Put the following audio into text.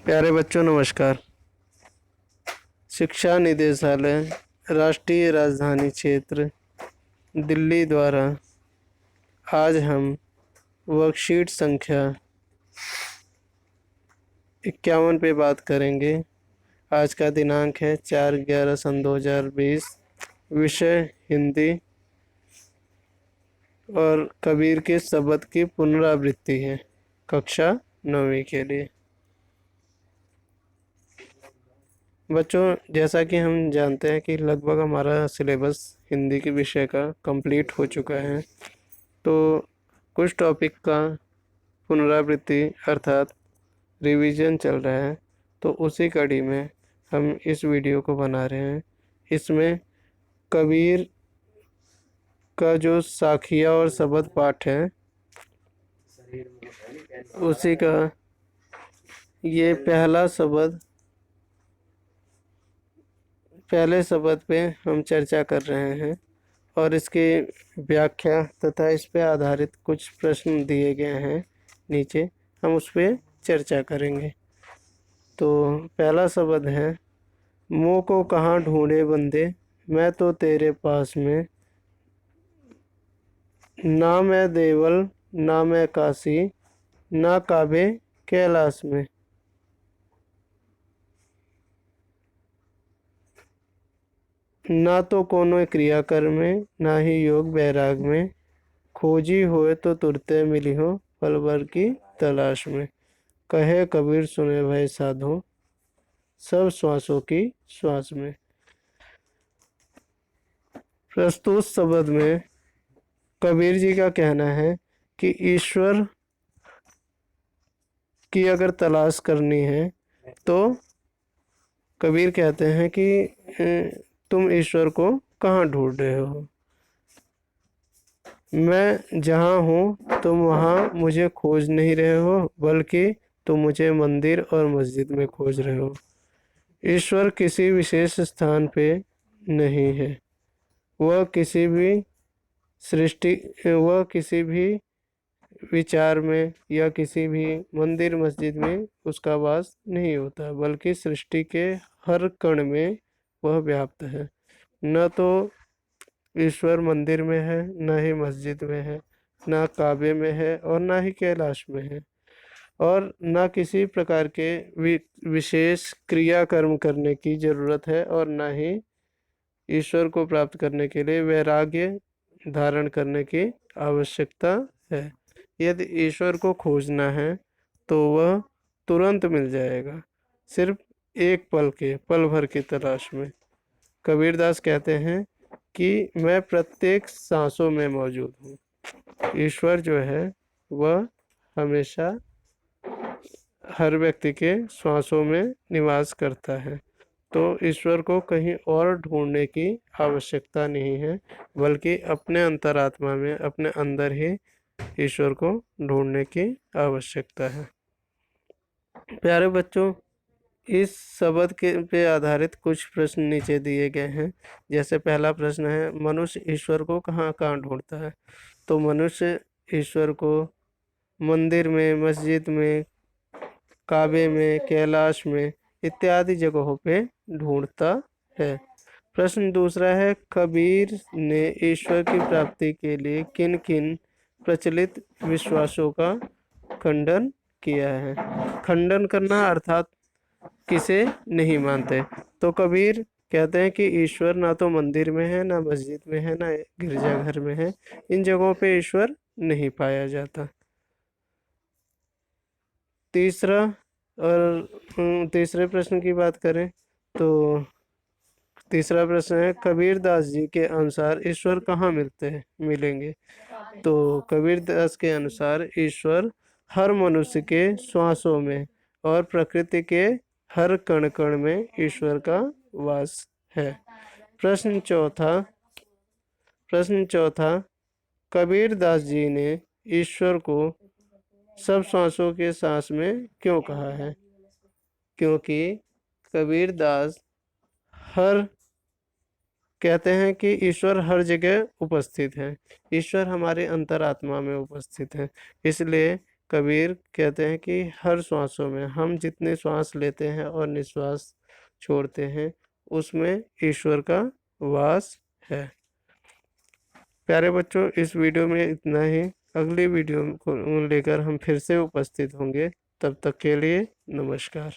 प्यारे बच्चों नमस्कार। शिक्षा निदेशालय राष्ट्रीय राजधानी क्षेत्र दिल्ली द्वारा आज हम वर्कशीट संख्या 51 पे बात करेंगे। आज का दिनांक है 4/11/2020। विषय हिंदी और कबीर के शब्द की पुनरावृत्ति है, कक्षा 9वीं के लिए। बच्चों, जैसा कि हम जानते हैं कि लगभग हमारा सिलेबस हिंदी के विषय का कंप्लीट हो चुका है, तो कुछ टॉपिक का पुनरावृत्ति अर्थात रिवीजन चल रहा है। तो उसी कड़ी में हम इस वीडियो को बना रहे हैं। इसमें कबीर का जो साखिया और शब्द पाठ है उसी का ये पहले शब्द पे हम चर्चा कर रहे हैं और इसकी व्याख्या तथा इस पे आधारित कुछ प्रश्न दिए गए हैं नीचे, हम उस पे चर्चा करेंगे। तो पहला शब्द है, मुँह को कहाँ ढूंढे बंदे, मैं तो तेरे पास में, ना मैं देवल ना मैं काशी, ना काबे कैलाश में। ना तो कोनो क्रियाकर्म में, ना ही योग बैराग में, खोजी होए तो तुरते मिली हो पल भर की तलाश में। कहे कबीर सुने भय साधो, सब श्वासों की श्वास में। प्रस्तुत शब्द में कबीर जी का कहना है कि ईश्वर की अगर तलाश करनी है तो कबीर कहते हैं कि तुम ईश्वर को कहाँ ढूंढ रहे हो। मैं जहाँ हूँ तुम वहाँ मुझे खोज नहीं रहे हो, बल्कि तुम मुझे मंदिर और मस्जिद में खोज रहे हो। ईश्वर किसी विशेष स्थान पे नहीं है, वह किसी भी विचार में या किसी भी मंदिर मस्जिद में उसका वास नहीं होता, बल्कि सृष्टि के हर कण में वह व्याप्त है। न तो ईश्वर मंदिर में है, न ही मस्जिद में है, ना काबे में है और ना ही कैलाश में है, और ना किसी प्रकार के विशेष क्रियाकर्म करने की जरूरत है, और ना ही ईश्वर को प्राप्त करने के लिए वैराग्य धारण करने की आवश्यकता है। यदि ईश्वर को खोजना है तो वह तुरंत मिल जाएगा, सिर्फ एक पल भर की तलाश में। कबीरदास कहते हैं कि मैं प्रत्येक सांसों में मौजूद हूँ। ईश्वर जो है वह हमेशा हर व्यक्ति के श्वासों में निवास करता है, तो ईश्वर को कहीं और ढूंढने की आवश्यकता नहीं है, बल्कि अपने अंतरात्मा में, अपने अंदर ही ईश्वर को ढूंढने की आवश्यकता है। प्यारे बच्चों, इस शब्द के पे आधारित कुछ प्रश्न नीचे दिए गए हैं। जैसे पहला प्रश्न है, मनुष्य ईश्वर को कहाँ कहाँ ढूंढता है। तो मनुष्य ईश्वर को मंदिर में, मस्जिद में, काबे में, कैलाश में इत्यादि जगहों पे ढूंढता है। प्रश्न दूसरा है, कबीर ने ईश्वर की प्राप्ति के लिए किन किन प्रचलित विश्वासों का खंडन किया है। खंडन करना अर्थात किसे नहीं मानते। तो कबीर कहते हैं कि ईश्वर ना तो मंदिर में है, ना मस्जिद में है, ना गिरजाघर में है, इन जगहों पे ईश्वर नहीं पाया जाता। तीसरे प्रश्न की बात करें तो तीसरा प्रश्न है, कबीर दास जी के अनुसार ईश्वर कहाँ मिलेंगे। तो कबीर दास के अनुसार ईश्वर हर मनुष्य के श्वासों में और प्रकृति के हर कण कण में ईश्वर का वास है। प्रश्न चौथा, कबीर दास जी ने ईश्वर को सब श्वासों के सांस में क्यों कहा है। क्योंकि कबीर दास कहते हैं कि ईश्वर हर जगह उपस्थित है, ईश्वर हमारे अंतरात्मा में उपस्थित है, इसलिए कबीर कहते हैं कि हर श्वासों में, हम जितने श्वास लेते हैं और निश्वास छोड़ते हैं, उसमें ईश्वर का वास है। प्यारे बच्चों, इस वीडियो में इतना ही। अगली वीडियो को लेकर हम फिर से उपस्थित होंगे। तब तक के लिए नमस्कार।